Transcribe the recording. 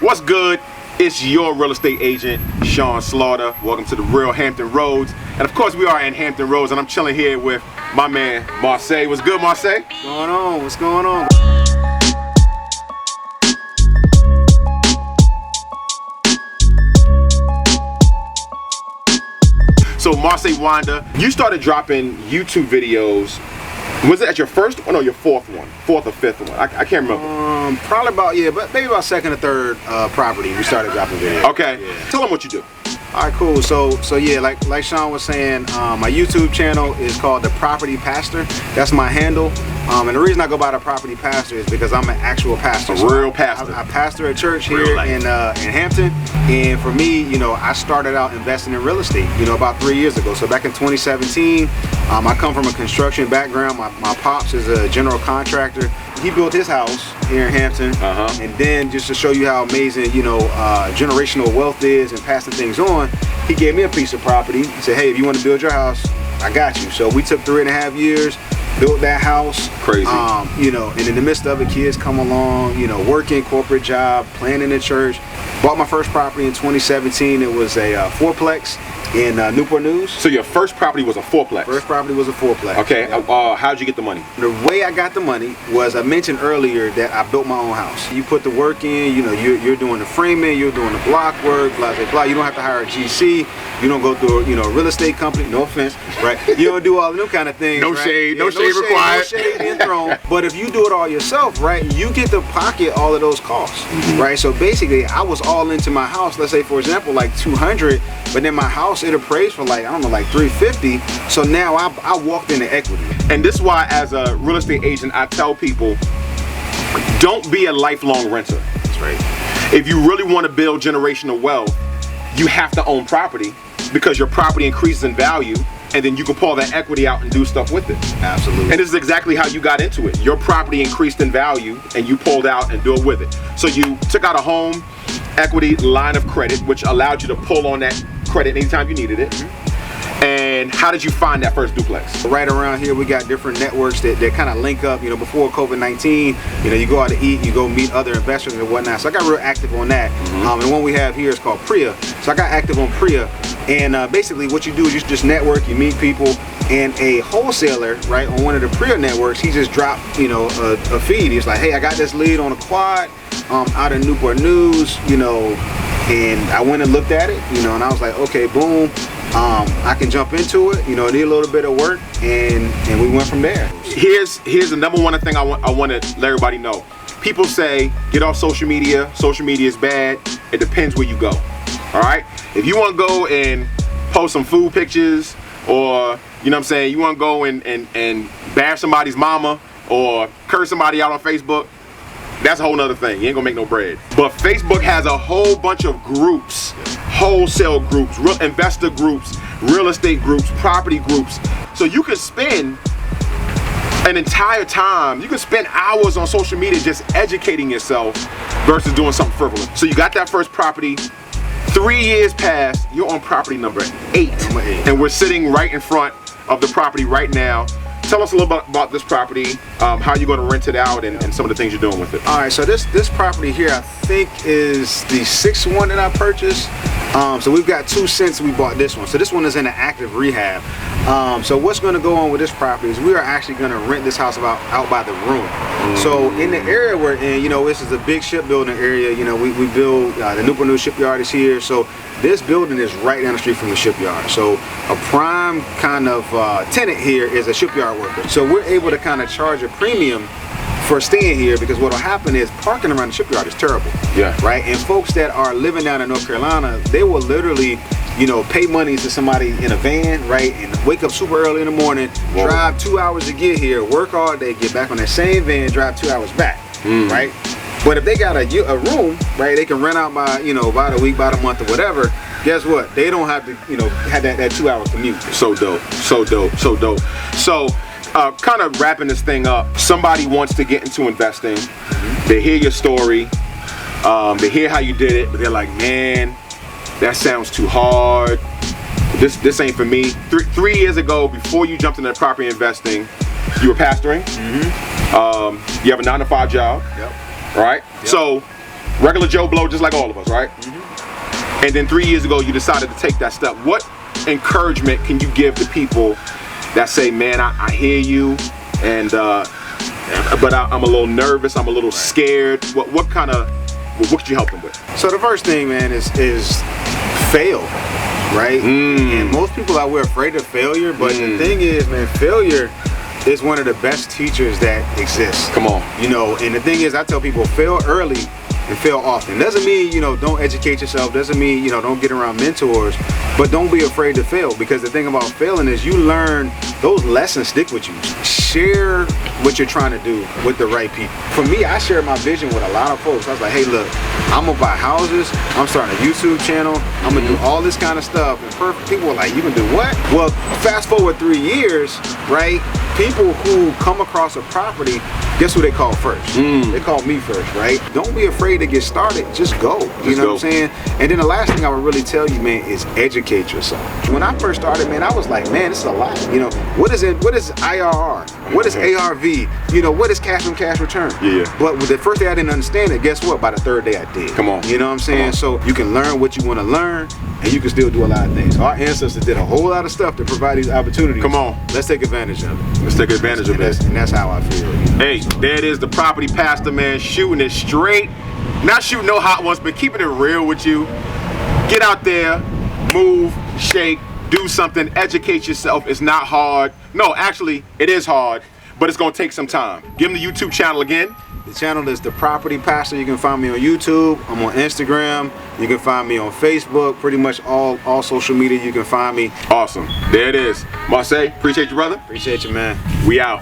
What's good? It's your real estate agent, Sean Slaughter. Welcome to the Real Hampton Roads. And of course we are in Hampton Roads, and I'm chilling here with my man, Marsay. What's good, Marsay? What's going on? What's going on? So Marsay Winder, you started dropping YouTube videos. Was it at your first or no, your fourth or fifth one? I can't remember. Probably about, but maybe about second or third property we started dropping videos. Okay, yeah. Tell them what you do. All right, cool. So yeah, like Sean was saying, my YouTube channel is called The Property Pastor. That's my handle. And the reason I go by The Property Pastor is because I'm an actual pastor. A real pastor. I pastor a church here in Hampton. And for me, I started out investing in real estate, about 3 years ago. So back in 2017, I come from a construction background. My pops is a general contractor. He built his house here in Hampton. And then just to show you how amazing, generational wealth is and passing things on, he gave me a piece of property. He said, hey, if you want to build your house, I got you. So we took 3.5 years, built that house. Crazy. And in the midst of it, kids come along, working, corporate job, planning a church. Bought my first property in 2017. It was a fourplex in Newport News. So your first property was a fourplex? First property was a fourplex. Okay, how'd you get the money? The way I got the money was, I mentioned earlier that I built my own house. You put the work in, you're doing the framing, you're doing the block work, blah, blah, blah. You don't have to hire a GC. You don't go through, a real estate company, no offense, right? You don't do all the new kind of things, No right? shade, no shade required. No shade being thrown. But if you do it all yourself, right, you get to pocket all of those costs, right? So basically, I was all into my house. Let's say, for example, like 200, but then my house, it appraised for like 350. So now I walked into equity. And this is why, as a real estate agent, I tell people, don't be a lifelong renter. That's right. If you really want to build generational wealth, you have to own property, because your property increases in value, and then you can pull that equity out and do stuff with it. Absolutely. And this is exactly how you got into it. Your property increased in value, and you pulled out and do it with it. So you took out a home equity line of credit, which allowed you to pull on that credit anytime you needed it. And how did you find that first duplex? Right around here, we got different networks that kind of link up. Before COVID-19, you go out to eat, you go meet other investors and whatnot. So I got real active on that. And the one we have here is called Priya. So I got active on Priya. And basically what you do is you just network, you meet people, and a wholesaler, right, on one of the Priya networks, he just dropped, a feed. He's like, hey, I got this lead on a quad out in Newport News, and I went and looked at it, and I was like, okay, boom. I can jump into it, need a little bit of work, and we went from there. Here's the number one thing I want to let everybody know. People say, get off social media. Social media is bad. It depends where you go. All right? If you want to go and post some food pictures, or, you want to go and bash somebody's mama or curse somebody out on Facebook, that's a whole nother thing. You ain't gonna make no bread. But Facebook has a whole bunch of groups, wholesale groups, real investor groups, real estate groups, property groups. So you can spend an entire time, you can spend hours on social media just educating yourself versus doing something frivolous. So you got that first property, 3 years passed, you're on property number 8. And we're sitting right in front of the property right now. Tell us a little bit about this property, how you're going to rent it out, and some of the things you're doing with it. All right, so this property here, I think, is the 6th one that I purchased. So we've got 2 since we bought this one. So this one is in an active rehab. So what's going to go on with this property is we are actually going to rent this house out by the room. So in the area we're in, this is a big shipbuilding area. We build, the Newport News shipyard is here. So this building is right down the street from the shipyard. So a prime kind of tenant here is a shipyard worker. So we're able to kind of charge a premium for staying here, because what will happen is parking around the shipyard is terrible. Yeah. Right? And folks that are living down in North Carolina, they will literally, pay money to somebody in a van, right? And wake up super early in the morning, drive 2 hours to get here, work all day, get back on that same van, drive 2 hours back, right? But if they got a room, right, they can rent out by, by the week, by the month, or whatever. Guess what? They don't have to, have that 2 hour commute. So dope, so dope, so dope. So, kind of wrapping this thing up, somebody wants to get into investing. They hear your story, they hear how you did it, but they're like, man, that sounds too hard. This ain't for me. Three years ago, before you jumped into property investing, you were pastoring. You have a 9-to-5 job. Right? Yep. So regular Joe Blow, just like all of us, right? And then 3 years ago, you decided to take that step. What encouragement can you give to people that say, man, I hear you, and but I'm a little nervous, I'm a little scared. What could you help them with? So the first thing, man, is fail, right? And most people out there are afraid of failure, but the thing is, man, failure is one of the best teachers that exists. Come on. You know, and the thing is, I tell people, fail early and fail often. Doesn't mean, you know, don't educate yourself, doesn't mean, you know, don't get around mentors, but don't be afraid to fail, because the thing about failing is you learn, those lessons stick with you. Share what you're trying to do with the right people. For me, I share my vision with a lot of folks. I was like, hey, look, I'm gonna buy houses, I'm starting a YouTube channel, I'm gonna do all this kind of stuff. And people were like, you can do what? Well, fast forward 3 years, right? People who come across a property, guess who they call first? They call me first, right? Don't be afraid to get started, just go. You know what I'm saying? And then the last thing I would really tell you, man, is educate yourself. When I first started, man, I was like, man, this is a lot. You know, what is it? What is IRR? What is ARV? You know, what is cash on cash return? Yeah. But with the first day I didn't understand it, guess what? By the third day I did. Come on. You know what I'm saying? So you can learn what you want to learn, and you can still do a lot of things. Our ancestors did a whole lot of stuff to provide these opportunities. Come on. Let's take advantage of it. Let's take advantage of it. And that's how I feel. You know? Hey, there it is, the property pastor, man, shooting it straight. Not shooting no hot ones, but keeping it real with you. Get out there, move, shake, do something, educate yourself. It's not hard. No, actually, it is hard, but it's gonna take some time. Give them the YouTube channel again. The channel is The Property Pastor. You can find me on YouTube. I'm on Instagram. You can find me on Facebook. Pretty much all social media you can find me. Awesome. There it is. Marsay, appreciate you, brother. Appreciate you, man. We out.